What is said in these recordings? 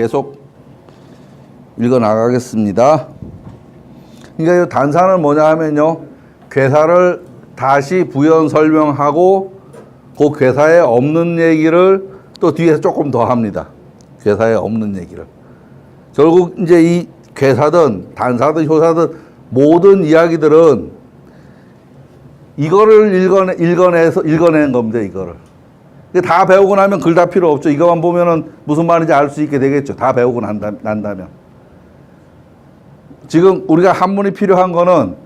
계속 읽어 나가겠습니다. 그러니까 이 단사는 뭐냐 하면요, 괴사를 다시 부연 설명하고 그 괴사에 없는 얘기를 또 뒤에서 조금 더 합니다. 괴사에 없는 얘기를. 결국 이제 이 괴사든 단사든 효사든 모든 이야기들은 이거를 읽어낸 겁니다. 이거를. 다 배우고 나면 글 다 필요 없죠. 이거만 보면은 무슨 말인지 알 수 있게 되겠죠. 다 배우고 난다면. 지금 우리가 한문이 필요한 거는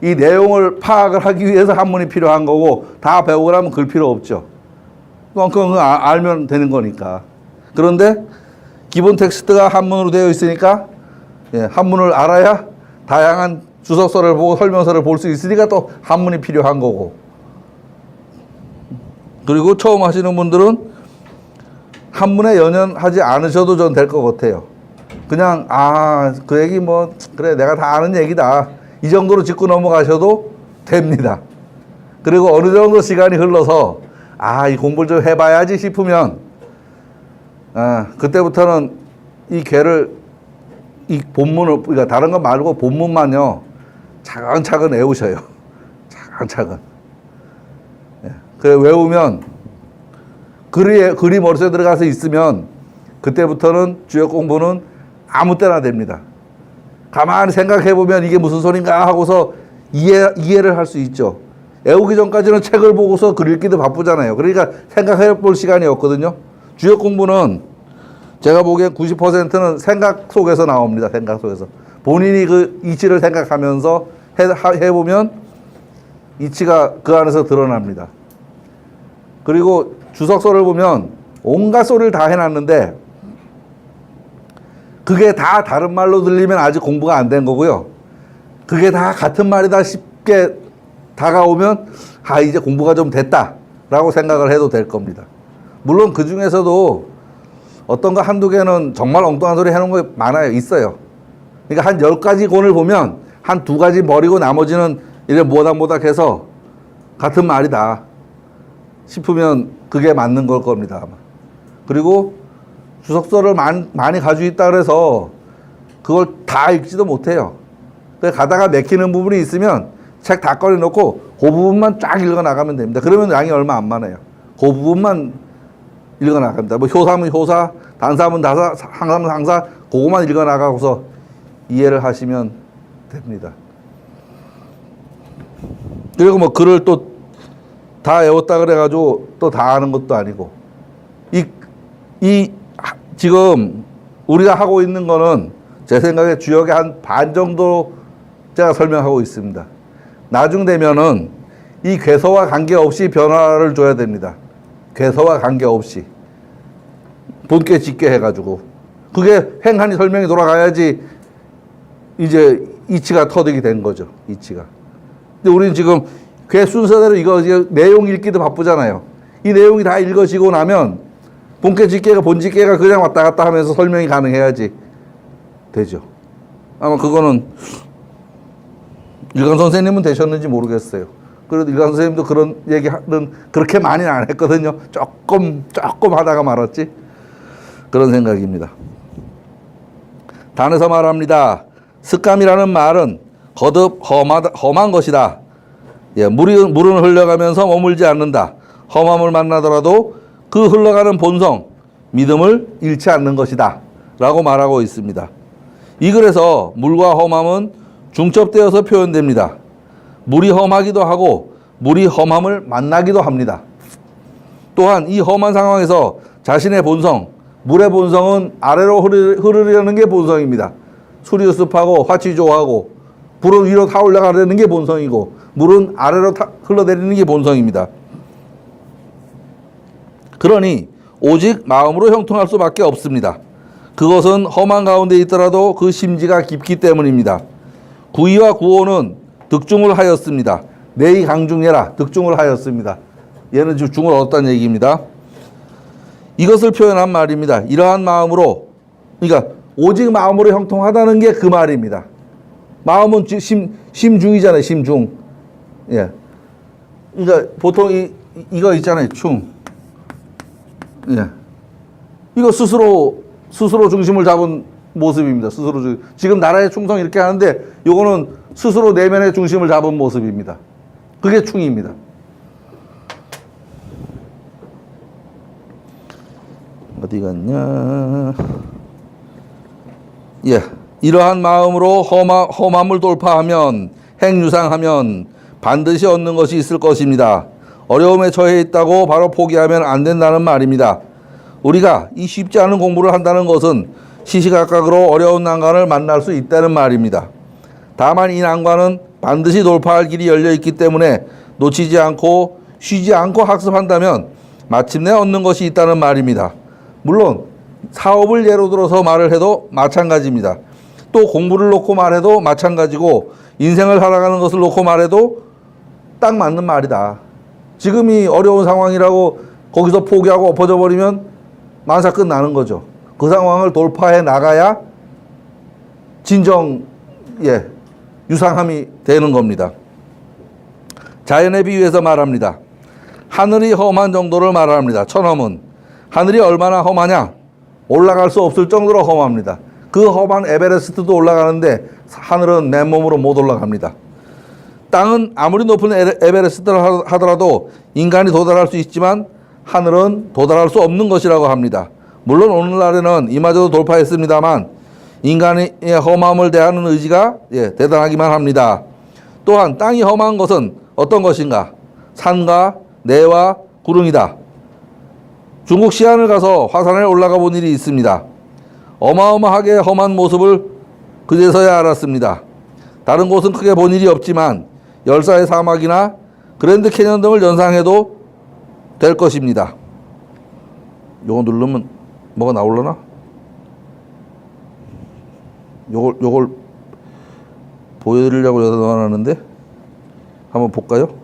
이 내용을 파악을 하기 위해서 한문이 필요한 거고, 다 배우고 나면 글 필요 없죠. 그건 알면 되는 거니까. 그런데 기본 텍스트가 한문으로 되어 있으니까, 예, 한문을 알아야 다양한 주석서를 보고 설명서를 볼 수 있으니까 또 한문이 필요한 거고. 그리고 처음 하시는 분들은 한문에 연연하지 않으셔도 전 될 것 같아요. 그냥 그 얘기 뭐 그래 내가 다 아는 얘기다, 이 정도로 짚고 넘어가셔도 됩니다. 그리고 어느 정도 시간이 흘러서 이 공부를 좀 해봐야지 싶으면 그때부터는 이 괴를, 이 본문을, 그러니까 다른 거 말고 본문만요 차근차근 외우셔요. 차근차근. 그래 외우면 글이 머릿속에 들어가서 있으면 그때부터는 주역 공부는 아무 때나 됩니다. 가만히 생각해 보면 이게 무슨 소린가 하고서 이해를 할 수 있죠. 외우기 전까지는 책을 보고서 글 읽기도 바쁘잖아요. 그러니까 생각해 볼 시간이 없거든요. 주역 공부는 제가 보기엔 90%는 생각 속에서 나옵니다. 생각 속에서. 본인이 그 이치를 생각하면서 해보면 이치가 그 안에서 드러납니다. 그리고 주석서를 보면 온갖 소리를 다 해놨는데 그게 다 다른 말로 들리면 아직 공부가 안 된 거고요. 그게 다 같은 말이다 쉽게 다가오면 이제 공부가 좀 됐다라고 생각을 해도 될 겁니다. 물론 그 중에서도 어떤 거 한두 개는 정말 엉뚱한 소리 해놓은 거 많아요. 있어요. 그러니까 한 10가지 권을 보면 한 2가지 버리고 나머지는 이래 모닥모닥해서 같은 말이다 싶으면 그게 맞는 걸 겁니다. 아마. 그리고 주석서를 많이 가지고 있다 그래서 그걸 다 읽지도 못해요. 가다가 맥히는 부분이 있으면 책 다 꺼내놓고 그 부분만 쫙 읽어 나가면 됩니다. 그러면 양이 얼마 안 많아요. 그 부분만 읽어 나갑니다. 뭐 효사면 효사, 단사면 단사, 항사면 항사, 그거만 읽어 나가고서 이해를 하시면 됩니다. 그리고 뭐 글을 또 다 외웠다 그래가지고 또 다 아는 것도 아니고, 지금 우리가 하고 있는 거는 제 생각에 주역의 한 반 정도 제가 설명하고 있습니다. 나중 되면은 이 괴서와 관계없이 변화를 줘야 됩니다. 괴서와 관계없이. 본께 짓게 해가지고. 그게 횡하니 설명이 돌아가야지 이제 이치가 터득이 된 거죠. 이치가. 근데 우리는 지금 괴 순서대로 이거 내용 읽기도 바쁘잖아요. 이 내용이 다 읽어지고 나면 본께 짓게가 본짓게가 그냥 왔다 갔다 하면서 설명이 가능해야지 되죠. 아마 그거는 일강 선생님은 되셨는지 모르겠어요. 그래도 일강 선생님도 그런 얘기는 그렇게 많이는 안 했거든요. 조금 하다가 말았지. 그런 생각입니다. 단에서 말합니다. 습감이라는 말은 거듭 험한 것이다. 예, 물은 흘러가면서 머물지 않는다. 험함을 만나더라도 그 흘러가는 본성, 믿음을 잃지 않는 것이다 라고 말하고 있습니다. 이 글에서 물과 험함은 중첩되어서 표현됩니다. 물이 험하기도 하고 물이 험함을 만나기도 합니다. 또한 이 험한 상황에서 자신의 본성, 물의 본성은 아래로 흐르려는 게 본성입니다. 수리습하고 화치조하고 불은 위로 타올라가려는 게 본성이고 물은 아래로 흘러내리는 게 본성입니다. 그러니 오직 마음으로 형통할 수밖에 없습니다. 그것은 험한 가운데 있더라도 그 심지가 깊기 때문입니다. 구의와 구호는 득중을 하였습니다. 내이 강중예라 득중을 하였습니다. 얘는 지금 중을 얻었다는 얘기입니다. 이것을 표현한 말입니다. 이러한 마음으로, 그러니까 오직 마음으로 형통하다는 게 그 말입니다. 마음은 심중이잖아요. 심중. 예. 그러니까 보통 이거 있잖아요. 충. 예. 이거 스스로 스스로 중심을 잡은 모습입니다. 지금 나라의 충성 이렇게 하는데 요거는 스스로 내면의 중심을 잡은 모습입니다. 그게 충입니다. 어디 갔냐? 예, 이러한 마음으로 험함을 돌파하면 행유상하면 반드시 얻는 것이 있을 것입니다. 어려움에 처해 있다고 바로 포기하면 안 된다는 말입니다. 우리가 이 쉽지 않은 공부를 한다는 것은 시시각각으로 어려운 난관을 만날 수 있다는 말입니다. 다만 이 난관은 반드시 돌파할 길이 열려 있기 때문에 놓치지 않고 쉬지 않고 학습한다면 마침내 얻는 것이 있다는 말입니다. 물론 사업을 예로 들어서 말을 해도 마찬가지입니다. 또 공부를 놓고 말해도 마찬가지고 인생을 살아가는 것을 놓고 말해도 딱 맞는 말이다. 지금이 어려운 상황이라고 거기서 포기하고 엎어져 버리면 만사 끝나는 거죠. 그 상황을 돌파해 나가야 진정 유상함이 되는 겁니다. 자연에 비유해서 말합니다. 하늘이 험한 정도를 말합니다. 천험은 하늘이 얼마나 험하냐? 올라갈 수 없을 정도로 험합니다. 그 험한 에베레스트도 올라가는데 하늘은 맨몸으로 못 올라갑니다. 땅은 아무리 높은 에베레스트를 하더라도 인간이 도달할 수 있지만 하늘은 도달할 수 없는 것이라고 합니다. 물론 오늘날에는 이마저도 돌파했습니다만 인간의 험함을 대하는 의지가 대단하기만 합니다. 또한 땅이 험한 것은 어떤 것인가? 산과 내와 구릉이다. 중국 시안을 가서 화산에 올라가 본 일이 있습니다. 어마어마하게 험한 모습을 그제서야 알았습니다. 다른 곳은 크게 본 일이 없지만 열사의 사막이나 그랜드 캐년 등을 연상해도 될 것입니다. 요거 누르면 뭐가 나올려나? 요걸 보여드리려고 여기다 넣어놨는데 한번 볼까요?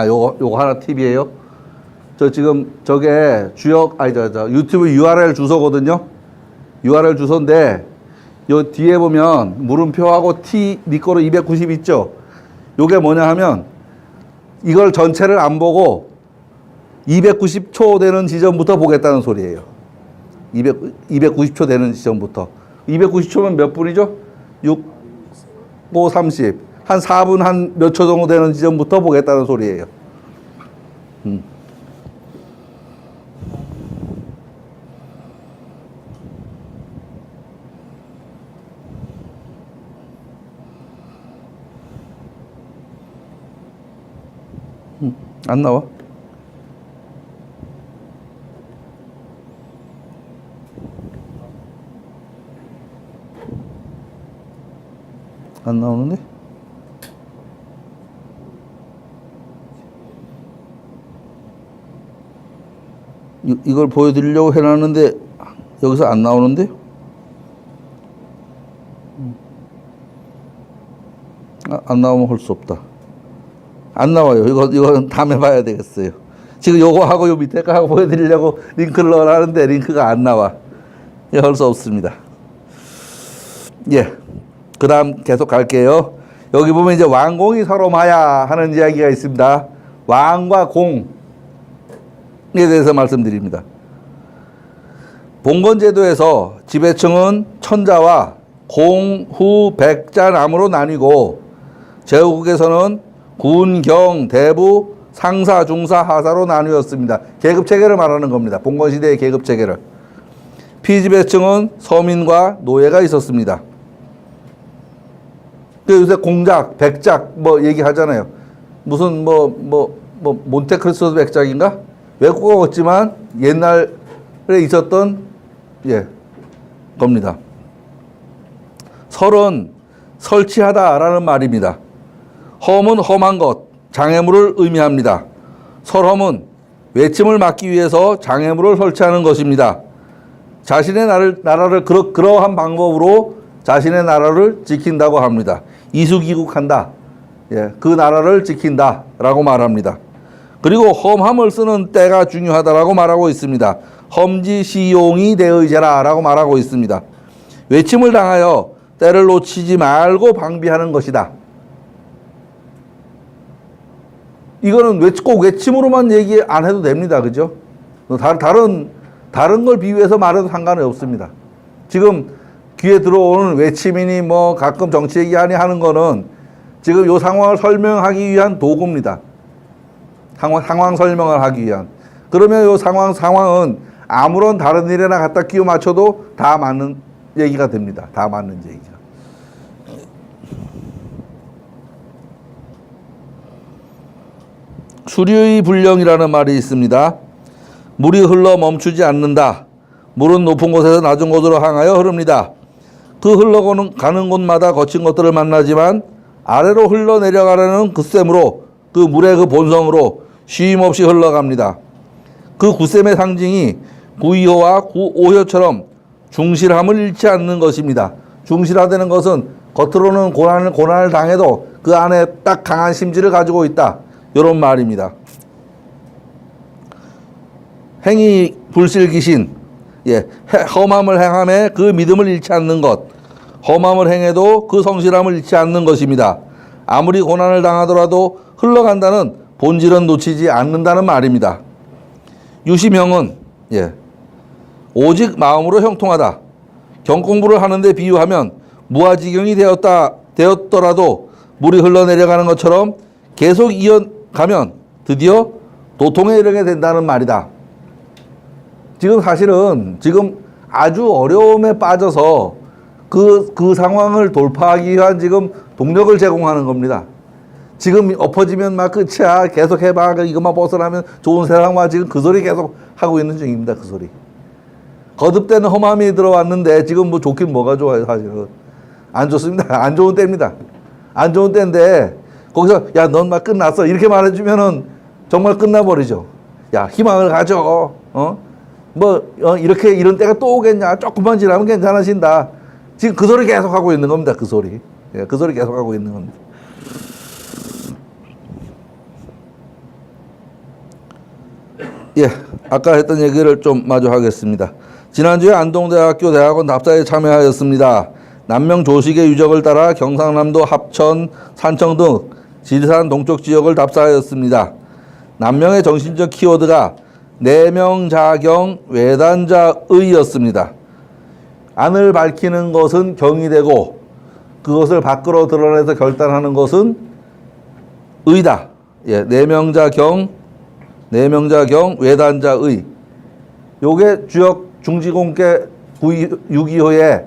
요거 하나 팁이에요. 저 지금 저게 유튜브 URL 주소거든요. URL 주소인데 요 뒤에 보면 물음표하고 T 니 거로 290 있죠. 요게 뭐냐 하면 이걸 전체를 안 보고 290초 되는 지점부터 보겠다는 소리예요. 290초 되는 지점부터. 290초면 몇 분이죠? 6, 5, 30. 한 4분 한 몇 초 정도 되는 지점부터 보겠다는 소리예요. 안 나와? 안 나오는데? 이걸 보여드리려고 해놨는데 여기서 안 나오는데? 안 나오면 할 수 없다. 안 나와요. 이거는 다음에 봐야 되겠어요. 지금 요거 하고 요 밑에 거 하고 보여드리려고 링크를 넣으라는데 링크가 안 나와. 할 수 없습니다. 그 다음 계속 갈게요. 여기 보면 이제 왕공이 서로마야 하는 이야기가 있습니다. 왕과 공에 대해서 말씀드립니다. 봉건제도에서 지배층은 천자와 공, 후, 백자, 남으로 나뉘고 제후국에서는 군, 경, 대부, 상사, 중사, 하사로 나뉘었습니다. 계급체계를 말하는 겁니다. 봉건시대의 계급체계를. 피지배층은 서민과 노예가 있었습니다. 요새 공작, 백작 뭐 얘기하잖아요. 무슨 몬테크리스토 백작인가? 외국어 없지만 옛날에 있었던 겁니다. 설은 설치하다라는 말입니다. 험은 험한 것, 장애물을 의미합니다. 설험은 외침을 막기 위해서 장애물을 설치하는 것입니다. 자신의 나라를 그러한 방법으로 자신의 나라를 지킨다고 합니다. 이수기국한다. 그 나라를 지킨다라고 말합니다. 그리고 험함을 쓰는 때가 중요하다라고 말하고 있습니다. 험지시용이 대의제라라고 말하고 있습니다. 외침을 당하여 때를 놓치지 말고 방비하는 것이다. 이거는 꼭 외침으로만 얘기 안 해도 됩니다. 그죠? 다른 걸 비유해서 말해도 상관이 없습니다. 지금 귀에 들어오는 외침이니 뭐 가끔 정치 얘기하니 하는 거는 지금 이 상황을 설명하기 위한 도구입니다. 상황 설명을 하기 위한. 그러면 이 상황은 아무런 다른 일에나 갖다 끼워 맞춰도 다 맞는 얘기가 됩니다. 다 맞는 얘기가. 수류의 불령이라는 말이 있습니다. 물이 흘러 멈추지 않는다. 물은 높은 곳에서 낮은 곳으로 향하여 흐릅니다. 그 흘러가는 곳마다 거친 것들을 만나지만 아래로 흘러내려가려는 그 셈으로 그 물의 그 본성으로 쉼없이 흘러갑니다. 그 구셈의 상징이 9.25와 9.5효처럼 중실함을 잃지 않는 것입니다. 중실하다는 것은 겉으로는 고난을 당해도 그 안에 딱 강한 심지를 가지고 있다. 이런 말입니다. 행위 불실기신, 험함을 행함에 그 믿음을 잃지 않는 것, 험함을 행해도 그 성실함을 잃지 않는 것입니다. 아무리 고난을 당하더라도 흘러간다는 본질은 놓치지 않는다는 말입니다. 유심형은 오직 마음으로 형통하다. 경공부를 하는데 비유하면 무아지경이 되었더라도 물이 흘러내려가는 것처럼 계속 이어가면 드디어 도통에 이르게 된다는 말이다. 지금 사실은 지금 아주 어려움에 빠져서 그 상황을 돌파하기 위한 지금 동력을 제공하는 겁니다. 지금 엎어지면 막 끝이야. 계속 해봐. 이것만 벗어나면 좋은 세상만 지금 그 소리 계속 하고 있는 중입니다. 그 소리. 거듭되는 험함이 들어왔는데 지금 뭐 좋긴 뭐가 좋아요. 사실은. 안 좋습니다. 안 좋은 때입니다. 안 좋은 때인데 거기서 야, 넌 막 끝났어. 이렇게 말해주면은 정말 끝나버리죠. 야, 희망을 가져. 이렇게 이런 때가 또 오겠냐. 조금만 지나면 괜찮아진다. 지금 그 소리 계속 하고 있는 겁니다. 그 소리. 그 소리 계속 하고 있는 겁니다. 아까 했던 얘기를 좀 마저 하겠습니다. 지난주에 안동대학교 대학원 답사에 참여하였습니다. 남명 조식의 유적을 따라 경상남도 합천, 산청 등 지리산 동쪽 지역을 답사하였습니다. 남명의 정신적 키워드가 내명자경 외단자의였습니다. 안을 밝히는 것은 경이 되고 그것을 밖으로 드러내서 결단하는 것은 의다. 내명자경 외단자의. 요게 주역 중지공계 6.25에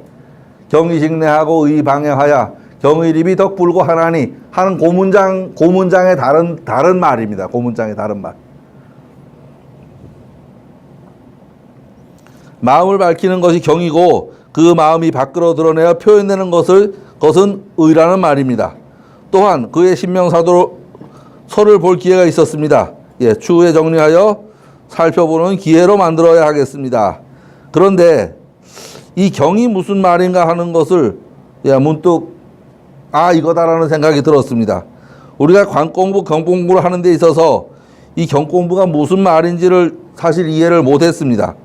경의직내하고 의방해하야 경의립이 덕불고 하나니 하는 고문장의 다른 말입니다. 고문장의 다른 말. 마음을 밝히는 것이 경이고 그 마음이 밖으로 드러내어 표현되는 것은 의라는 말입니다. 또한 그의 신명사도서를 볼 기회가 있었습니다. 추후에 정리하여 살펴보는 기회로 만들어야 하겠습니다. 그런데 이 경이 무슨 말인가 하는 것을 문득 이거다라는 생각이 들었습니다. 우리가 관공부, 경공부를 하는 데 있어서 이 경공부가 무슨 말인지를 사실 이해를 못했습니다.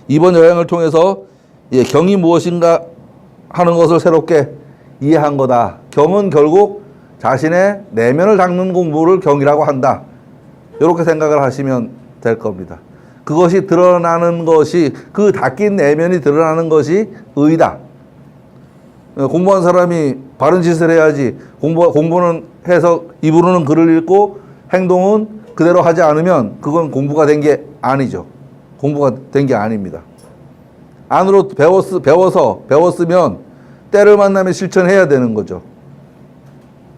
이번 여행을 통해서 경이 무엇인가 하는 것을 새롭게 이해한 거다. 경은 결국 자신의 내면을 닦는 공부를 경이라고 한다. 이렇게 생각을 하시면 될 겁니다. 그것이 드러나는 것이, 그 닦인 내면이 드러나는 것이 의다. 공부한 사람이 바른 짓을 해야지. 공부는 해서 입으로는 글을 읽고 행동은 그대로 하지 않으면 그건 공부가 된 게 아니죠. 공부가 된 게 아닙니다. 안으로 배웠으면 때를 만나면 실천해야 되는 거죠.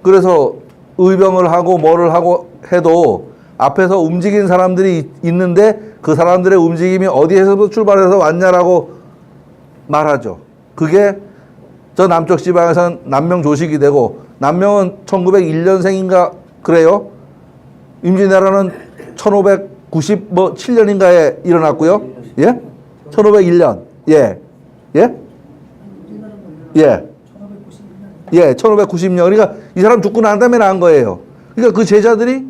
그래서 의병을 하고 뭐를 하고 해도 앞에서 움직인 사람들이 있는데 그 사람들의 움직임이 어디에서부터 출발해서 왔냐라고 말하죠. 그게 저 남쪽 지방에서는 남명 조식이 되고, 남명은 1901년생인가 그래요. 임진왜란은 1597년인가에 일어났고요. 1501년. 1590년. 그러니까 이 사람 죽고 난 다음에 난 거예요. 그러니까 그 제자들이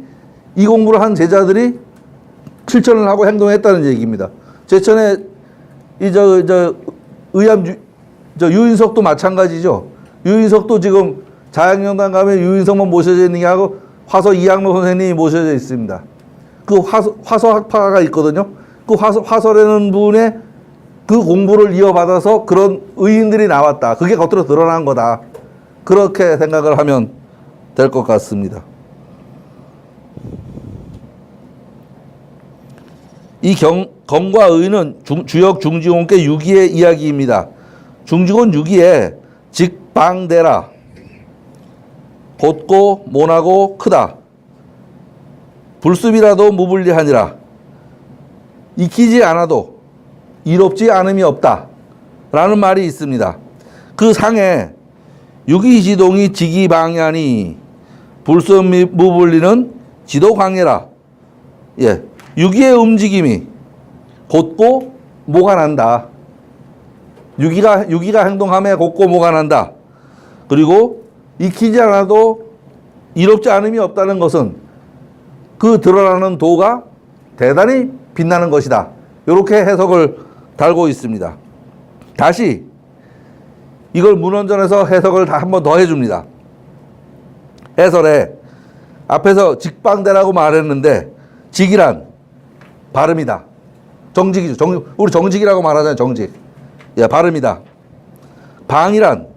이 공부를 한 제자들이 실천을 하고 행동했다는 얘기입니다. 제천에 유인석도 마찬가지죠. 유인석도 지금 자양영당 가면 유인석만 모셔져 있는 게 하고 화서 이학로 선생님이 모셔져 있습니다. 그 화서 학파가 있거든요. 그 화서라는 분의 그 공부를 이어받아서 그런 의인들이 나왔다. 그게 겉으로 드러난 거다. 그렇게 생각을 하면 될 것 같습니다. 이 검과 의는 주역 중지곤께 유기의 이야기입니다. 중지곤 유기에 직방대라, 곧고 모나고 크다, 불습이라도 무불리하니라, 익히지 않아도 이롭지 않음이 없다 라는 말이 있습니다. 그 상에 유기지동이 지기방야니 불습 무불리는 지도광해라. 예, 유기의 움직임이 곧고 모가 난다. 유기가 행동함에 곧고 모가 난다. 그리고 익히지 않아도 이롭지 않음이 없다는 것은 그 드러나는 도가 대단히 빛나는 것이다. 이렇게 해석을 달고 있습니다. 다시 이걸 문헌전에서 해석을 다 한 번 더 해줍니다. 해설에 앞에서 직방대라고 말했는데 직이란 발음이다. 정직이죠. 우리 정직이라고 말하잖아요. 정직. 예, 발음이다. 방이란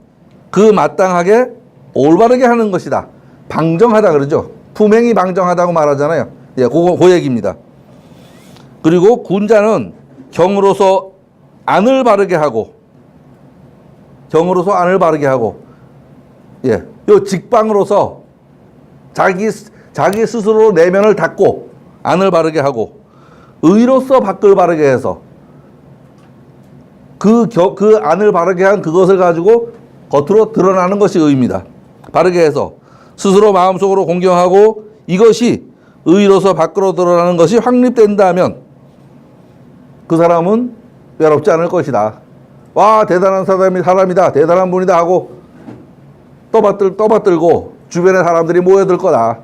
그 마땅하게 올바르게 하는 것이다. 방정하다 그러죠. 품행이 방정하다고 말하잖아요. 예, 그 얘기입니다. 그리고 군자는 경으로서 안을 바르게 하고, 예, 요 직방으로서 자기 스스로 내면을 닫고 안을 바르게 하고, 의로서 밖을 바르게 해서 그 안을 바르게 한 그것을 가지고 겉으로 드러나는 것이 의입니다. 바르게 해서 스스로 마음속으로 공경하고 이것이 의로서 밖으로 드러나는 것이 확립된다면 그 사람은 외롭지 않을 것이다. 와, 대단한 사람이다. 대단한 분이다 하고 떠받들고 주변에 사람들이 모여들 거다.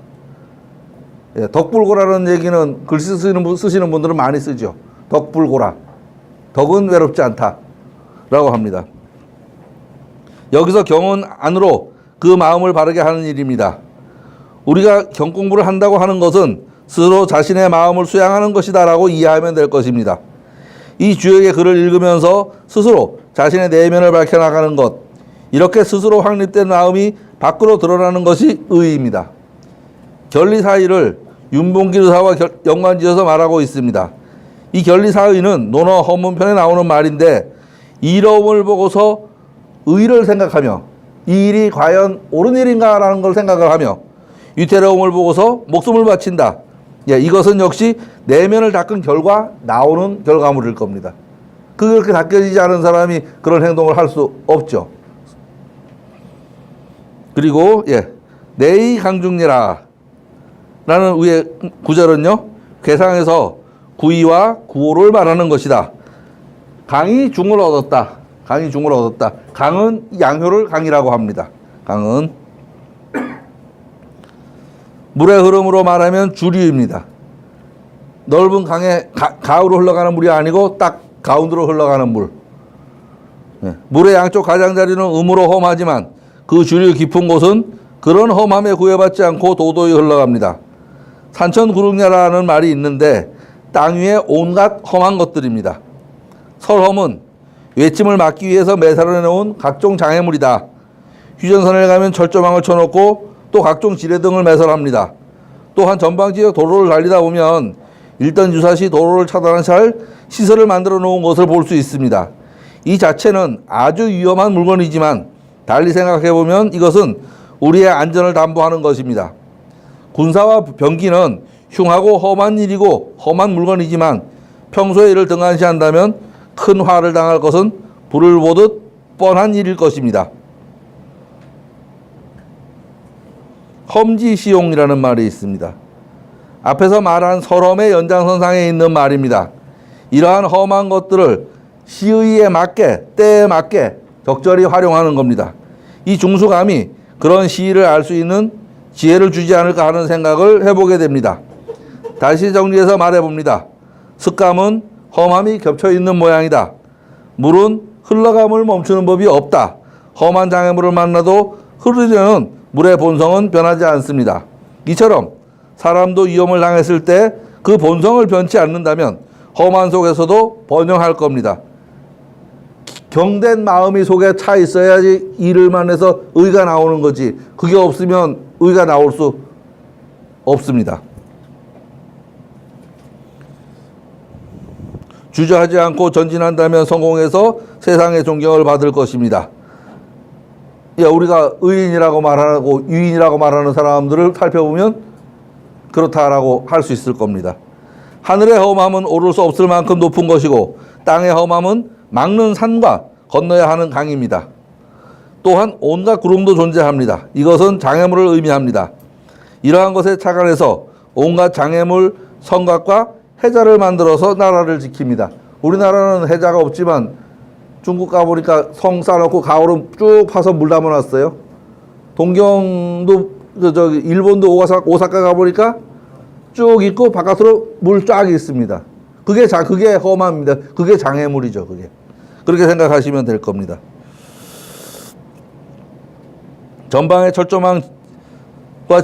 예, 덕불고라는 얘기는 글씨 쓰시는 분들은 많이 쓰죠. 덕불고라. 덕은 외롭지 않다 라고 합니다. 여기서 경은 안으로 그 마음을 바르게 하는 일입니다. 우리가 경공부를 한다고 하는 것은 스스로 자신의 마음을 수양하는 것이다 라고 이해하면 될 것입니다. 이 주역의 글을 읽으면서 스스로 자신의 내면을 밝혀나가는 것, 이렇게 스스로 확립된 마음이 밖으로 드러나는 것이 의입니다. 결리사의를 윤봉기르사와 연관지어서 말하고 있습니다. 이 결리사의는 논어 헌문편에 나오는 말인데 이로움을 보고서 의를 생각하며 이 일이 과연 옳은 일인가라는 걸 생각을 하며 위태로움을 보고서 목숨을 바친다. 예, 이것은 역시 내면을 닦은 결과 나오는 결과물일 겁니다. 그렇게 닦여지지 않은 사람이 그런 행동을 할 수 없죠. 그리고 내의 강중리라 라는 위의 구절은요, 괴상에서 구이와 구호를 말하는 것이다. 강이 중을 얻었다. 강은 양효를 강이라고 합니다. 강은 물의 흐름으로 말하면 주류입니다. 넓은 강에 가으로 흘러가는 물이 아니고 딱 가운데로 흘러가는 물. 물의 양쪽 가장자리는 음으로 험하지만 그 주류 깊은 곳은 그런 험함에 구애받지 않고 도도히 흘러갑니다. 산천구릉야라는 말이 있는데 땅 위에 온갖 험한 것들입니다. 설험은 외침을 막기 위해서 매사를 해놓은 각종 장애물이다. 휴전선에 가면 철조망을 쳐놓고 또 각종 지뢰등을 매설합니다. 또한 전방지역 도로를 달리다 보면 일단 유사시 도로를 차단한 시설을 만들어 놓은 것을 볼 수 있습니다. 이 자체는 아주 위험한 물건이지만 달리 생각해 보면 이것은 우리의 안전을 담보하는 것입니다. 군사와 병기는 흉하고 험한 일이고 험한 물건이지만 평소에 이를 등한시한다면 큰 화를 당할 것은 불을 보듯 뻔한 일일 것입니다. 험지시용이라는 말이 있습니다. 앞에서 말한 설험의 연장선상에 있는 말입니다. 이러한 험한 것들을 시의에 맞게, 때에 맞게 적절히 활용하는 겁니다. 이 중수감이 그런 시의를 알 수 있는 지혜를 주지 않을까 하는 생각을 해보게 됩니다. 다시 정리해서 말해봅니다. 습감은 험함이 겹쳐 있는 모양이다. 물은 흘러감을 멈추는 법이 없다. 험한 장애물을 만나도 흐르려는 물의 본성은 변하지 않습니다. 이처럼 사람도 위험을 당했을 때 그 본성을 변치 않는다면 험한 속에서도 번영할 겁니다. 경된 마음이 속에 차 있어야지 이를 만해서 의가 나오는 거지. 그게 없으면 의가 나올 수 없습니다. 주저하지 않고 전진한다면 성공해서 세상의 존경을 받을 것입니다. 우리가 의인이라고 말하고 유인이라고 말하는 사람들을 살펴보면 그렇다라고 할 수 있을 겁니다. 하늘의 험함은 오를 수 없을 만큼 높은 것이고 땅의 험함은 막는 산과 건너야 하는 강입니다. 또한 온갖 구름도 존재합니다. 이것은 장애물을 의미합니다. 이러한 것에 착안해서 온갖 장애물, 성곽과 해자를 만들어서 나라를 지킵니다. 우리나라는 해자가 없지만 중국 가보니까 성 쌓아놓고 가오름 쭉 파서 물 담아놨어요. 동경도 일본도 오사카 가보니까 쭉 있고 바깥으로 물 쫙 있습니다. 그게 험함입니다. 그게 장애물이죠. 그렇게 생각하시면 될 겁니다. 전방에 철조망과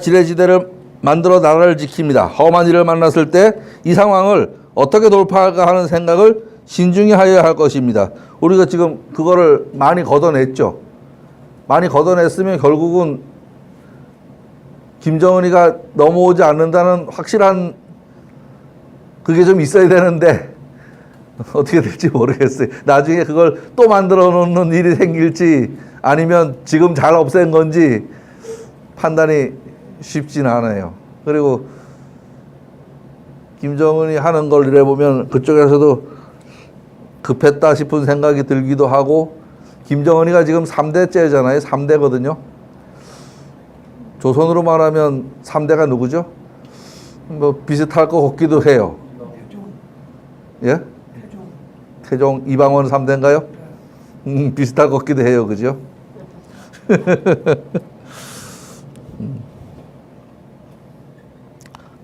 지뢰지대를 만들어 나라를 지킵니다. 험한 일을 만났을 때 이 상황을 어떻게 돌파할까 하는 생각을 신중히 하여야 할 것입니다. 우리가 지금 그거를 많이 걷어냈죠. 많이 걷어냈으면 결국은 김정은이가 넘어오지 않는다는 확실한 그게 좀 있어야 되는데 어떻게 될지 모르겠어요. 나중에 그걸 또 만들어 놓는 일이 생길지 아니면 지금 잘 없앤 건지 판단이 쉽진 않아요. 그리고 김정은이 하는 걸 이래보면 그쪽에서도 급했다 싶은 생각이 들기도 하고, 김정은이가 지금 3대째잖아요. 3대거든요. 조선으로 말하면 3대가 누구죠? 뭐 비슷할 것 같기도 해요. 예? 태종 이방원 3대인가요? 비슷할 것 같기도 해요. 그죠?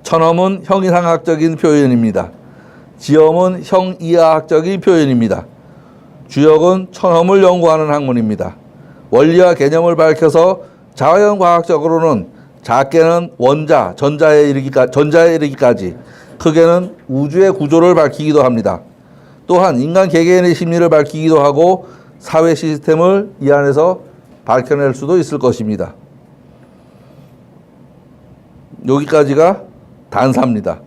천엄은 형이상학적인 표현입니다. 지엄은 형이하학적인 표현입니다. 주역은 천엄을 연구하는 학문입니다. 원리와 개념을 밝혀서 자연과학적으로는 작게는 원자, 전자에 이르기까지, 크게는 우주의 구조를 밝히기도 합니다. 또한 인간 개개인의 심리를 밝히기도 하고 사회 시스템을 이 안에서 밝혀낼 수도 있을 것입니다. 여기까지가 단사입니다.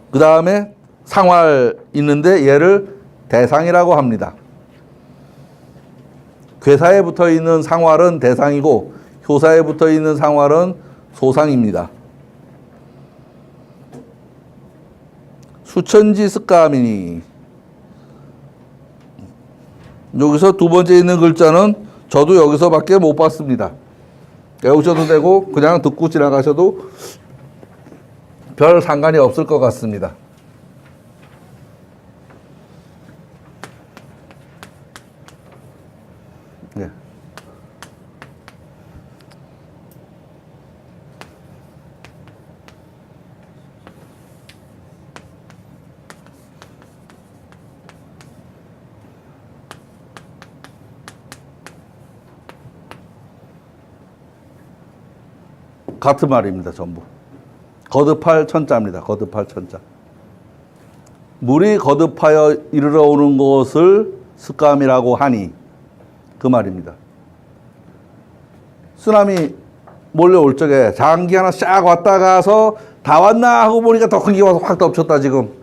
그 다음에 상활 있는데 얘를 대상이라고 합니다. 괴사에 붙어 있는 상활은 대상이고 효사에 붙어 있는 상활은 소상입니다. 수천지 습감이니, 여기서 두 번째 있는 글자는 저도 여기서밖에 못 봤습니다. 외우셔도 되고 그냥 듣고 지나가셔도 별 상관이 없을 것 같습니다. 네. 같은 말입니다. 전부. 거듭할 천자입니다. 거듭할 천자. 물이 거듭하여 이르러 오는 것을 습감이라고 하니 그 말입니다. 쓰나미 몰려올 적에 장기 하나 싹 왔다 가서 다 왔나 하고 보니까 더 큰 게 와서 확 덮쳤다 지금.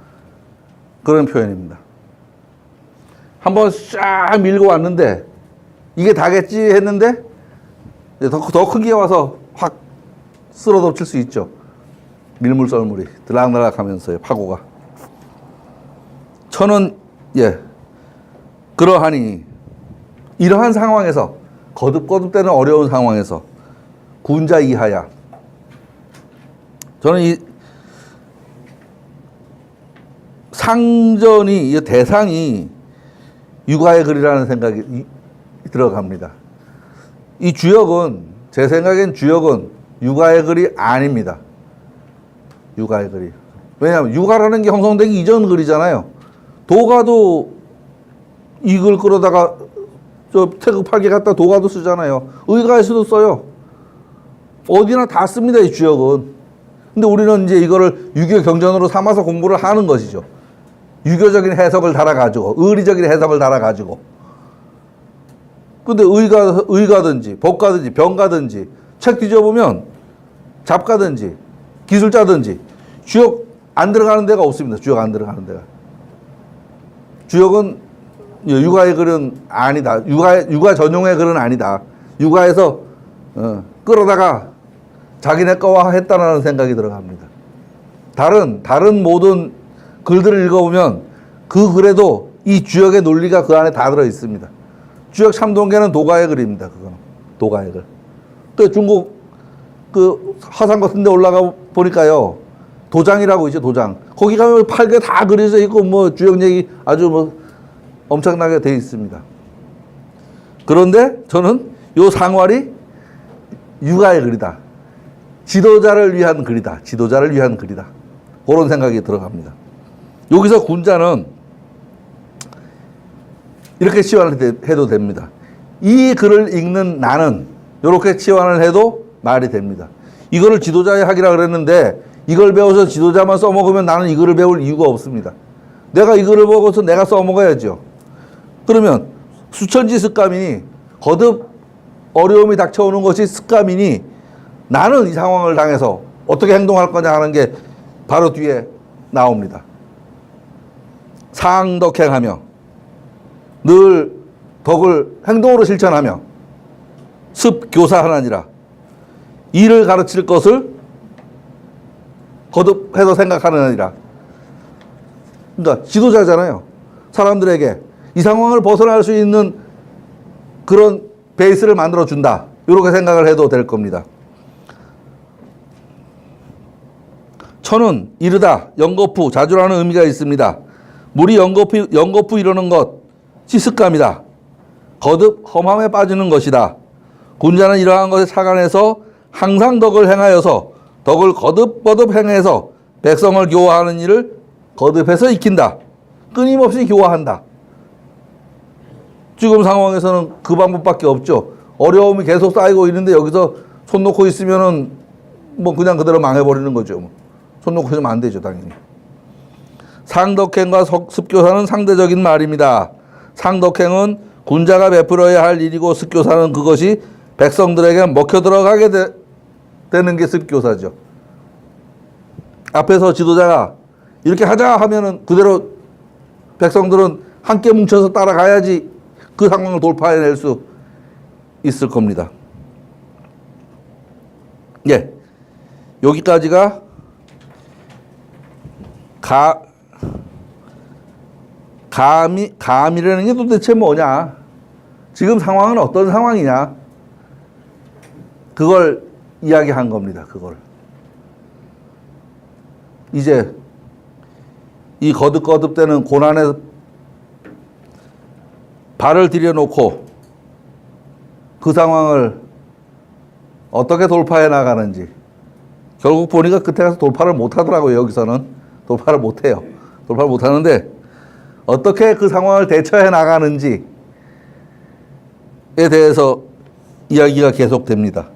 그런 표현입니다. 한번 싹 밀고 왔는데 이게 다겠지 했는데 더 큰 게 와서 확 쓸어 덮칠 수 있죠. 밀물썰물이 들락날락 하면서요. 파고가. 천은 그러하니 이러한 상황에서 거듭거듭되는 어려운 상황에서 군자 이하야. 저는 이 상전이, 이 대상이 육아의 글이라는 생각이 들어갑니다. 이 주역은, 제 생각엔 주역은 육아의 글이 아닙니다. 육아의 글이. 왜냐하면 육아라는 게 형성되기 이전 글이잖아요. 도가도 이 글 끌어다가 저 태극 팔기 갖다 도가도 쓰잖아요. 의가에서도 써요. 어디나 다 씁니다, 이 주역은. 근데 우리는 이제 이거를 유교 경전으로 삼아서 공부를 하는 것이죠. 유교적인 해석을 달아가지고, 의리적인 해석을 달아가지고. 근데 의가든지, 법가든지, 병가든지, 책 뒤져보면 잡가든지, 기술자든지, 주역 안 들어가는 데가 없습니다. 주역 안 들어가는 데가. 주역은 육아의 글은 아니다. 육아 전용의 글은 아니다. 육아에서 끌어다가 자기네 거와 했다라는 생각이 들어갑니다. 다른 모든 글들을 읽어보면 그 글에도 이 주역의 논리가 그 안에 다 들어 있습니다. 주역 참동계는 도가의 글입니다. 그거는 도가의 글. 또 중국 그 화산 같은 데 올라가 보니까요. 도장이라고 있죠, 도장. 거기 가면 팔게 다 그려져 있고 뭐 주역 얘기 아주 뭐 엄청나게 돼 있습니다. 그런데 저는 요 상활이 육아의 글이다. 지도자를 위한 글이다. 지도자를 위한 글이다. 그런 생각이 들어갑니다. 여기서 군자는 이렇게 치환을 해도 됩니다. 이 글을 읽는 나는 이렇게 치환을 해도 말이 됩니다. 이거를 지도자의 학이라 그랬는데 이걸 배워서 지도자만 써먹으면 나는 이 글을 배울 이유가 없습니다. 내가 이 글을 먹어서 내가 써먹어야죠. 그러면 수천지 습감이니 거듭 어려움이 닥쳐오는 것이 습감이니 나는 이 상황을 당해서 어떻게 행동할 거냐 하는 게 바로 뒤에 나옵니다. 상덕행하며 늘 덕을 행동으로 실천하며 습교사하나니라. 이를 가르칠 것을 거듭해서 생각하느니라. 그러니까 지도자잖아요. 사람들에게 이 상황을 벗어날 수 있는 그런 베이스를 만들어준다. 이렇게 생각을 해도 될 겁니다. 천은 이르다, 연거푸, 자주라는 의미가 있습니다. 물이 연거푸 이러는 것이 습감이다. 거듭 험함에 빠지는 것이다. 군자는 이러한 것에 착안해서 항상 덕을 행하여서 덕을 거듭 행해서 백성을 교화하는 일을 거듭해서 익힌다. 끊임없이 교화한다. 지금 상황에서는 그 방법밖에 없죠. 어려움이 계속 쌓이고 있는데 여기서 손 놓고 있으면은 뭐 그냥 그대로 망해버리는 거죠. 손 놓고 있으면 안 되죠, 당연히. 상덕행과 습교사는 상대적인 말입니다. 상덕행은 군자가 베풀어야 할 일이고 습교사는 그것이 백성들에게 먹혀 들어가게 되는 게 습교사죠. 앞에서 지도자가 이렇게 하자 하면은 그대로 백성들은 함께 뭉쳐서 따라가야지 그 상황을 돌파해낼 수 있을 겁니다. 예. 여기까지가 감이라는 게 도대체 뭐냐? 지금 상황은 어떤 상황이냐? 그걸 이야기한 겁니다. 그걸. 이제 이 거듭거듭되는 고난에 발을 들여놓고 그 상황을 어떻게 돌파해 나가는지 결국 보니까 끝에 가서 돌파를 못 하더라고요. 여기서는 돌파를 못 해요. 돌파를 못 하는데 어떻게 그 상황을 대처해 나가는지에 대해서 이야기가 계속됩니다.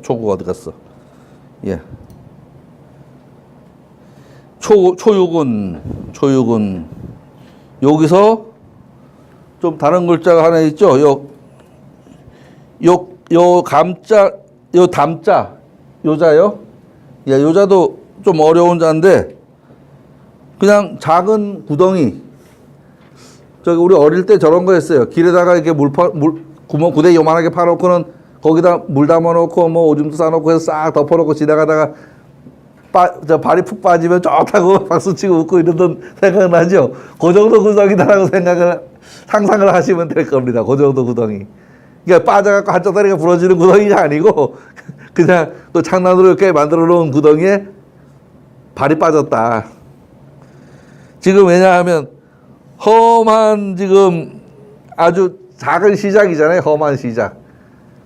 초구가 어디 갔어? 예. 초육은 여기서 좀 다른 글자가 하나 있죠. 요 감자, 요 담자, 요자요. 예, 요자도 좀 어려운 자인데 그냥 작은 구덩이. 저기 우리 어릴 때 저런 거 했어요. 길에다가 이렇게 구멍 구덩이 요만하게 파놓고는 거기다 물 담아놓고 뭐 오줌도 싸놓고 해서 싹 덮어놓고 지나가다가 발이 푹 빠지면 좋다고 박수치고 웃고 이러던 생각나죠. 그 정도 구덩이다라고 상상을 하시면 될 겁니다. 그 정도 구덩이. 그러니까 빠져갖고 한쪽 다리가 부러지는 구덩이가 아니고 그냥 또 장난으로 이렇게 만들어 놓은 구덩이에 발이 빠졌다. 지금 왜냐하면 험한 지금 아주 작은 시작이잖아요. 험한 시작.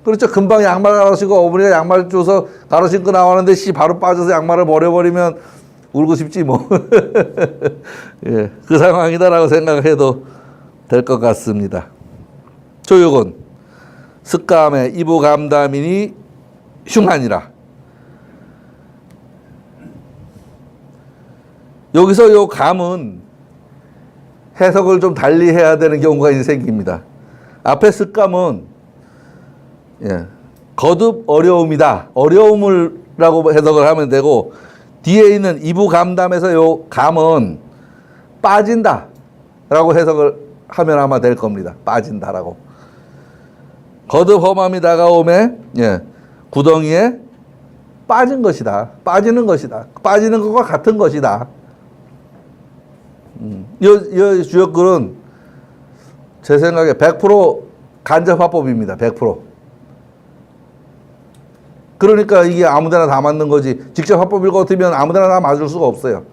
그렇죠. 금방 양말 갈아 신고 어머니가 양말 줘서 갈아 신고 나왔는데 바로 빠져서 양말을 버려버리면 울고 싶지 뭐. 예, 그 상황이다라고 생각해도 될 것 같습니다. 조육은 습감에 이부감담이니 흉하니라. 여기서 요 감은 해석을 좀 달리 해야 되는 경우가 생깁니다. 앞에 습감은 예, 거듭 어려움이다. 어려움을라고 해석을 하면 되고, 뒤에 있는 이부감담에서 요 감은 빠진다 라고 해석을 하면 아마 될 겁니다. 빠진다라고. 거듭 험함이 다가오매 예, 구덩이에 빠진 것이다. 빠지는 것이다. 빠지는 것과 같은 것이다. 이 주역글은 제 생각에 100% 간접화법입니다. 100%. 그러니까 이게 아무데나 다 맞는 거지. 직접 화법일 것 같으면 아무데나 다 맞을 수가 없어요.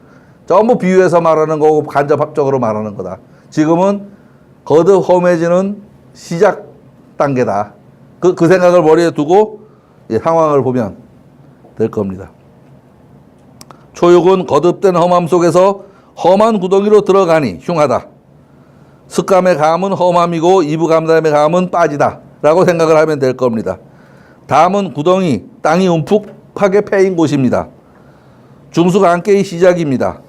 전부 비유해서 말하는 거고 간접합적으로 말하는 거다. 지금은 거듭 험해지는 시작 단계다. 그 생각을 머리에 두고 상황을 보면 될 겁니다. 초육은 거듭된 험함 속에서 험한 구덩이로 들어가니 흉하다. 습감의 감은 험함이고 이부감담의 감은 빠지다 라고 생각을 하면 될 겁니다. 다음은 구덩이, 땅이 움푹하게 패인 곳입니다. 중수관계의 시작입니다.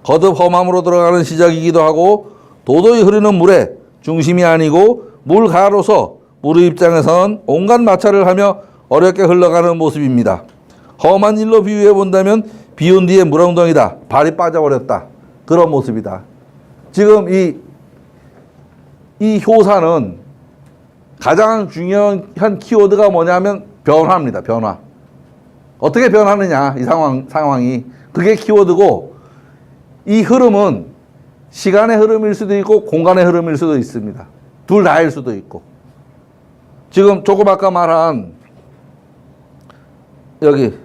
거듭 험함으로 들어가는 시작이기도 하고 도도히 흐르는 물의 중심이 아니고 물 가로서 물의 입장에선 온갖 마찰을 하며 어렵게 흘러가는 모습입니다. 험한 일로 비유해 본다면 비온 뒤에 물엉덩이다. 발이 빠져버렸다. 그런 모습이다. 지금 이 효사는 가장 중요한 키워드가 뭐냐면 변화입니다. 변화. 어떻게 변하느냐, 이 상황이. 그게 키워드고, 이 흐름은 시간의 흐름일 수도 있고 공간의 흐름일 수도 있습니다. 둘 다일 수도 있고. 지금 조금 아까 말한 여기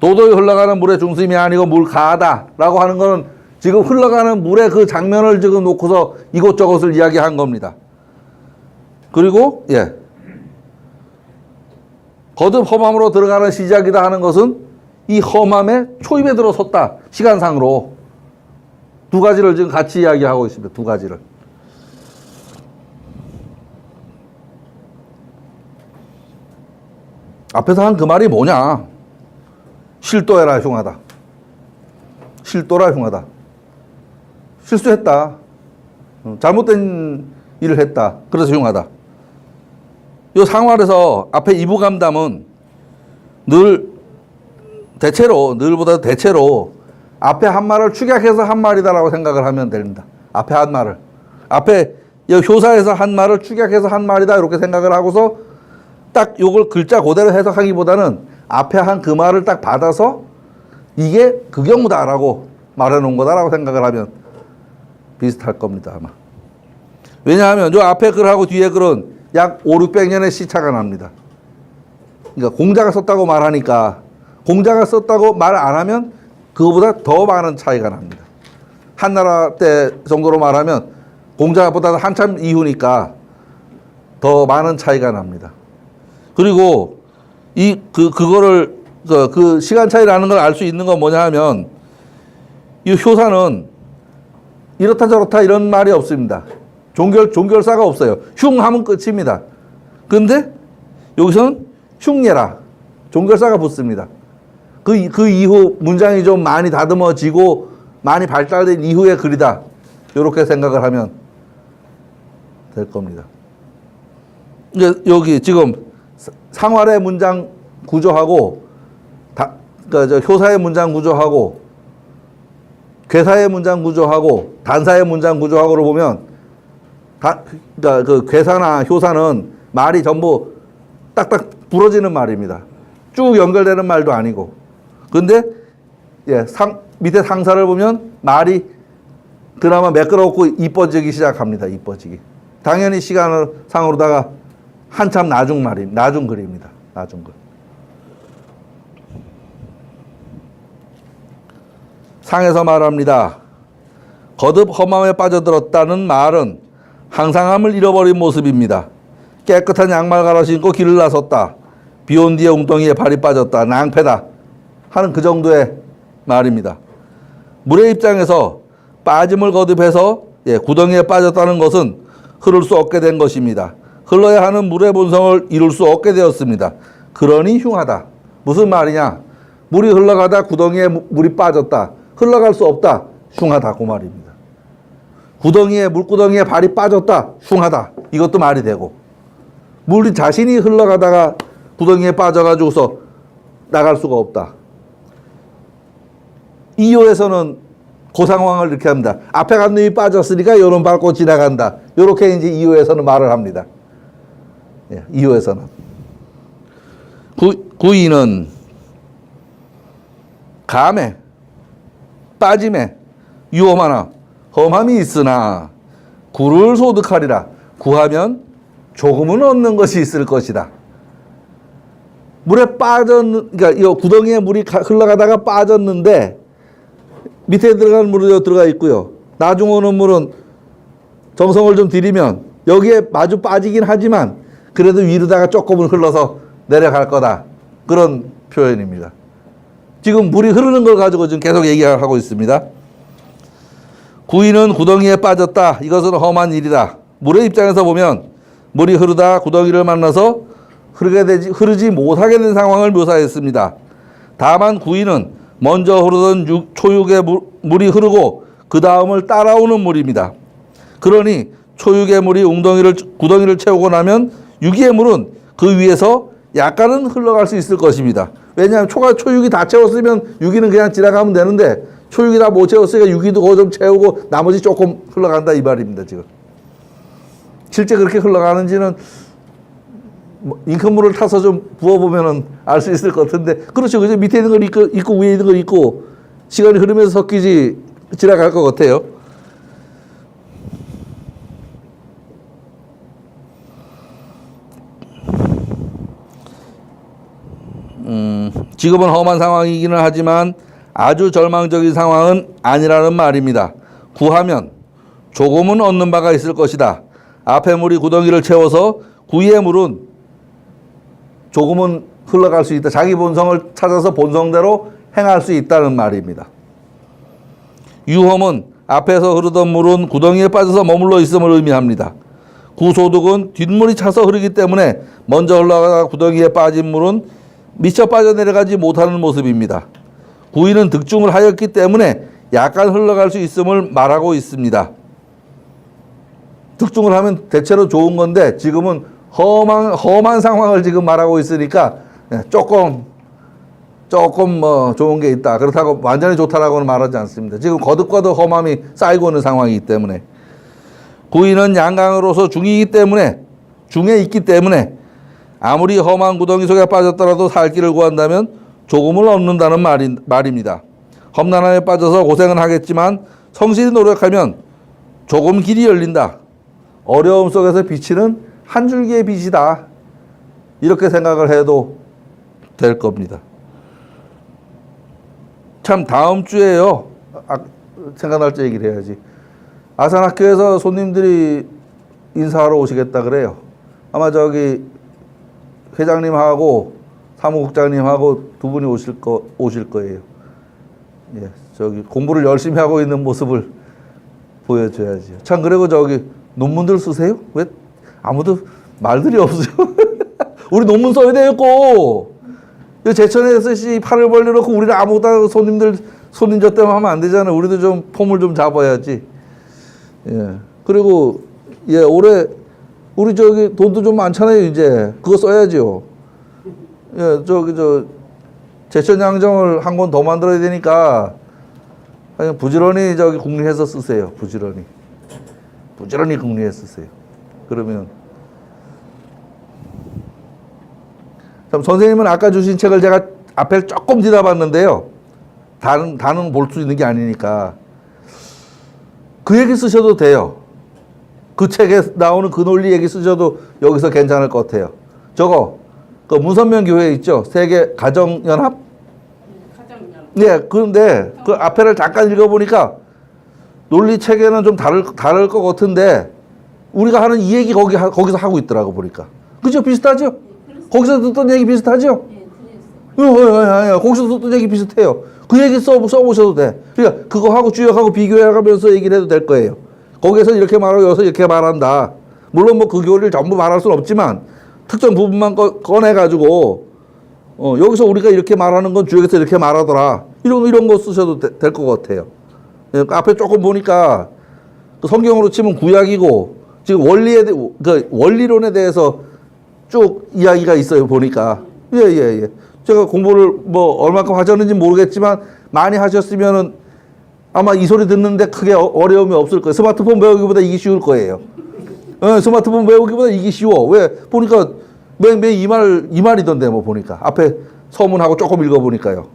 도도히 흘러가는 물의 중심이 아니고 물 가다라고 하는 거는 지금 흘러가는 물의 그 장면을 지금 놓고서 이것저것을 이야기한 겁니다. 그리고 거듭 험함으로 들어가는 시작이다 하는 것은 이 험함의 초입에 들어섰다. 시간상으로. 두 가지를 지금 같이 이야기하고 있습니다. 두 가지를. 앞에서 한 그 말이 뭐냐. 실도해라 흉하다. 실도라 흉하다. 실수했다. 잘못된 일을 했다. 그래서 흉하다. 이 상황에서 앞에 이부감담은 늘보다 대체로 앞에 한 말을 축약해서 한 말이다라고 생각을 하면 됩니다. 앞에 한 말을. 앞에 효사에서 한 말을 축약해서 한 말이다 이렇게 생각을 하고서 딱 요걸 글자 그대로 해석하기보다는 앞에 한 그 말을 딱 받아서 이게 그 경우다라고 말해 놓은 거다라고 생각을 하면 비슷할 겁니다, 아마. 왜냐하면 요 앞에 글하고 뒤에 글은 약 500~600년의 시차가 납니다. 그러니까 공자가 썼다고 말하니까 공자가 썼다고 말 안 하면 그거보다 더 많은 차이가 납니다. 한나라 때 정도로 말하면 공자보다 한참 이후니까 더 많은 차이가 납니다. 그리고 그거를 그 시간 차이라는 걸 알 수 있는 건 뭐냐 하면 이 효사는 이렇다 저렇다 이런 말이 없습니다. 종결사가 없어요. 흉하면 끝입니다. 근데 여기서는 흉예라. 종결사가 붙습니다. 그 이후 문장이 좀 많이 다듬어지고 많이 발달된 이후의 글이다. 이렇게 생각을 하면 될 겁니다. 여기 지금 상활의 문장 구조하고 그러니까 효사의 문장 구조하고 괴사의 문장 구조하고 단사의 문장 구조하고를 보면 그러니까 그 괴사나 효사는 말이 전부 딱딱 부러지는 말입니다. 쭉 연결되는 말도 아니고. 근데 밑에 상사를 보면 말이 그나마 매끄럽고 이뻐지기 시작합니다. 이뻐지기. 당연히 시간을 상으로다가 한참 나중 글입니다. 나중 글. 상에서 말합니다. 거듭 험함에 빠져들었다는 말은 항상함을 잃어버린 모습입니다. 깨끗한 양말 갈아 신고 길을 나섰다. 비 온 뒤에 웅덩이에 발이 빠졌다. 낭패다. 하는 그 정도의 말입니다. 물의 입장에서 빠짐을 거듭해서 구덩이에 빠졌다는 것은 흐를 수 없게 된 것입니다. 흘러야 하는 물의 본성을 이룰 수 없게 되었습니다. 그러니 흉하다. 무슨 말이냐? 물이 흘러가다 구덩이에 물이 빠졌다. 흘러갈 수 없다. 흉하다. 그 말입니다. 물구덩이에 발이 빠졌다. 흉하다. 이것도 말이 되고, 물이 자신이 흘러가다가 구덩이에 빠져가지고서 나갈 수가 없다. 이요에서는 그 상황을 이렇게 합니다. 앞에 간 놈이 빠졌으니까 요놈 밟고 지나간다. 요렇게 이제 이요에서는 말을 합니다. 이요에서는. 구이는 감에, 빠짐에 유험하나 험함이 있으나 구를 소득하리라. 구하면 조금은 얻는 것이 있을 것이다. 물에 그러니까 이 구덩이에 물이 흘러가다가 빠졌는데 밑에 들어가는 물이 들어가 있고요. 나중 오는 물은 정성을 좀 들이면 여기에 마주 빠지긴 하지만 그래도 위로다가 조금은 흘러서 내려갈 거다. 그런 표현입니다. 지금 물이 흐르는 걸 가지고 지금 계속 얘기하고 있습니다. 구이는 구덩이에 빠졌다. 이것은 험한 일이다. 물의 입장에서 보면 물이 흐르다 구덩이를 만나서 흐르지 못하게 된 상황을 묘사했습니다. 다만 구이는 먼저 흐르던 초육의 물이 흐르고 그 다음을 따라오는 물입니다. 그러니 초육의 물이 구덩이를 채우고 나면 유기의 물은 그 위에서 약간은 흘러갈 수 있을 것입니다. 왜냐하면 초육이 다 채웠으면 유기는 그냥 지나가면 되는데 초육이 다 못 채웠으니까 유기도 그거 좀 채우고 나머지 조금 흘러간다 이 말입니다. 지금 실제 그렇게 흘러가는지는 잉크물을 타서 좀 부어보면 알 수 있을 것 같은데, 그렇죠. 그죠? 밑에 있는 걸 있고 위에 있는 걸 있고 시간이 흐르면서 섞이지 지나갈 것 같아요. 지금은 험한 상황이기는 하지만 아주 절망적인 상황은 아니라는 말입니다. 구하면 조금은 얻는 바가 있을 것이다. 앞에 물이 구덩이를 채워서 구이의 물은 조금은 흘러갈 수 있다. 자기 본성을 찾아서 본성대로 행할 수 있다는 말입니다. 유험은 앞에서 흐르던 물은 구덩이에 빠져서 머물러 있음을 의미합니다. 구소득은 뒷물이 차서 흐르기 때문에 먼저 흘러가다가 구덩이에 빠진 물은 미처 빠져내려가지 못하는 모습입니다. 구이는 득중을 하였기 때문에 약간 흘러갈 수 있음을 말하고 있습니다. 득중을 하면 대체로 좋은 건데 지금은 험한 상황을 지금 말하고 있으니까 조금 뭐 좋은 게 있다. 그렇다고 완전히 좋다라고는 말하지 않습니다. 지금 거듭거듭 험함이 쌓이고 있는 상황이기 때문에. 구이는 양강으로서 중에 있기 때문에 아무리 험한 구덩이 속에 빠졌더라도 살 길을 구한다면 조금을 얻는다는 말입니다. 험난함에 빠져서 고생은 하겠지만 성실히 노력하면 조금 길이 열린다. 어려움 속에서 비치는 한 줄기의 빛이다. 이렇게 생각을 해도 될 겁니다. 참 다음 주에요. 생각날 때 얘기를 해야지. 아산학교에서 손님들이 인사하러 오시겠다 그래요. 아마 저기 회장님하고 사무국장님하고 두 분이 오실 거예요. 예, 저기 공부를 열심히 하고 있는 모습을 보여줘야지. 참 그리고 저기 논문들 쓰세요? 왜 아무도 말들이 없어요? 우리 논문 써야 되겠고. 제천에서 팔을 벌려놓고 우리는 아무것도 손님 저 때문에 하면 안 되잖아요. 우리도 좀 폼을 좀 잡아야지. 예. 그리고 올해 우리 저기 돈도 좀 많잖아요. 이제 그거 써야지요. 예, 제천 양정을 한 권 더 만들어야 되니까 그냥 부지런히 저기 궁리해서 쓰세요. 부지런히 궁리해서 쓰세요. 그러면 참 선생님은 아까 주신 책을 제가 앞에 조금 지나봤는데요. 다는 볼 수 있는 게 아니니까 그 얘기 쓰셔도 돼요. 그 책에 나오는 그 논리 얘기 쓰셔도 여기서 괜찮을 것 같아요. 그 문선명 교회 있죠? 세계 가정연합? 네, 그런데 그 앞에를 잠깐 읽어보니까 논리 체계는 좀 다를 것 같은데 우리가 하는 이 얘기 거기서 하고 있더라고 보니까. 그죠? 비슷하죠? 거기서 듣던 얘기 비슷하죠? 거기서 듣던 얘기 비슷해요. 그 얘기 써보셔도 돼. 그러니까 그거하고 주역하고 비교해가면서 얘기를 해도 될 거예요. 거기서 이렇게 말하고 여기서 이렇게 말한다. 물론 뭐 그 교리를 전부 말할 수는 없지만 특정 부분만 꺼내가지고 여기서 우리가 이렇게 말하는 건 주역에서 이렇게 말하더라. 이런 거 쓰셔도 될 것 같아요. 앞에 조금 보니까 성경으로 치면 구약이고 지금 원리론에 대해서 쭉 이야기가 있어요. 보니까 예. 제가 공부를 뭐 얼마큼 하셨는지 모르겠지만 많이 하셨으면은 아마 이 소리 듣는데 크게 어려움이 없을 거예요. 스마트폰 배우기보다 이게 쉬울 거예요. 스마트폰 배우기보다 이게 쉬워. 왜? 보니까 맨 이 말이던데 뭐 보니까 앞에 서문하고 조금 읽어보니까요.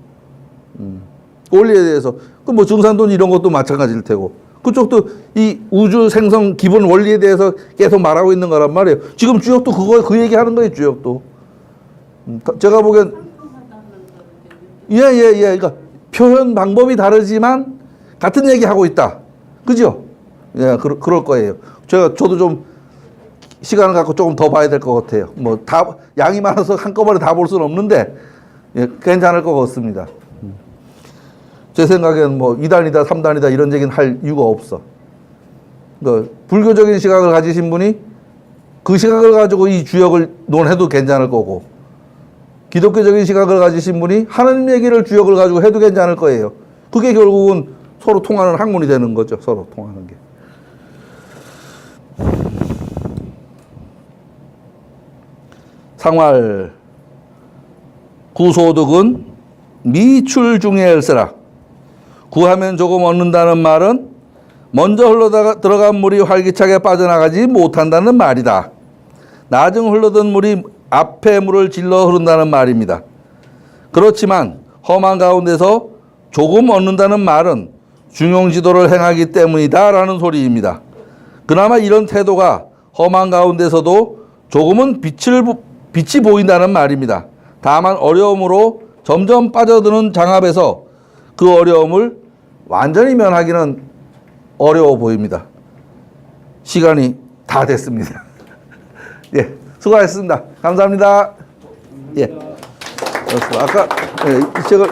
원리에 대해서 그 뭐 증산돈 이런 것도 마찬가지일 테고 그쪽도 이 우주 생성 기본 원리에 대해서 계속 말하고 있는 거란 말이에요. 지금 주역도 그 얘기하는 거예요. 주역도. 제가 보기엔 그러니까 표현 방법이 다르지만 같은 얘기 하고 있다. 그죠? 예, 그럴 거예요. 저도 좀 시간을 갖고 조금 더 봐야 될 것 같아요. 뭐 다 양이 많아서 한꺼번에 다 볼 수는 없는데 예, 괜찮을 것 같습니다. 제 생각에는 뭐 2단이다 3단이다 이런 얘기는 할 이유가 없어. 그러니까 불교적인 시각을 가지신 분이 그 시각을 가지고 이 주역을 논해도 괜찮을 거고 기독교적인 시각을 가지신 분이 하나님 얘기를 주역을 가지고 해도 괜찮을 거예요. 그게 결국은 서로 통하는 학문이 되는 거죠. 서로 통하는 게. 상활 구소득은 미출 중에 일세라. 구하면 조금 얻는다는 말은 먼저 들어간 물이 활기차게 빠져나가지 못한다는 말이다. 나중 흘러든 물이 앞에 물을 질러 흐른다는 말입니다. 그렇지만 험한 가운데서 조금 얻는다는 말은 중용지도를 행하기 때문이다 라는 소리입니다. 그나마 이런 태도가 험한 가운데서도 조금은 빛이 보인다는 말입니다. 다만 어려움으로 점점 빠져드는 장합에서 그 어려움을 완전히 면하기는 어려워 보입니다. 시간이 다 됐습니다. 예, 수고하셨습니다. 감사합니다. 예. 아까 이 책을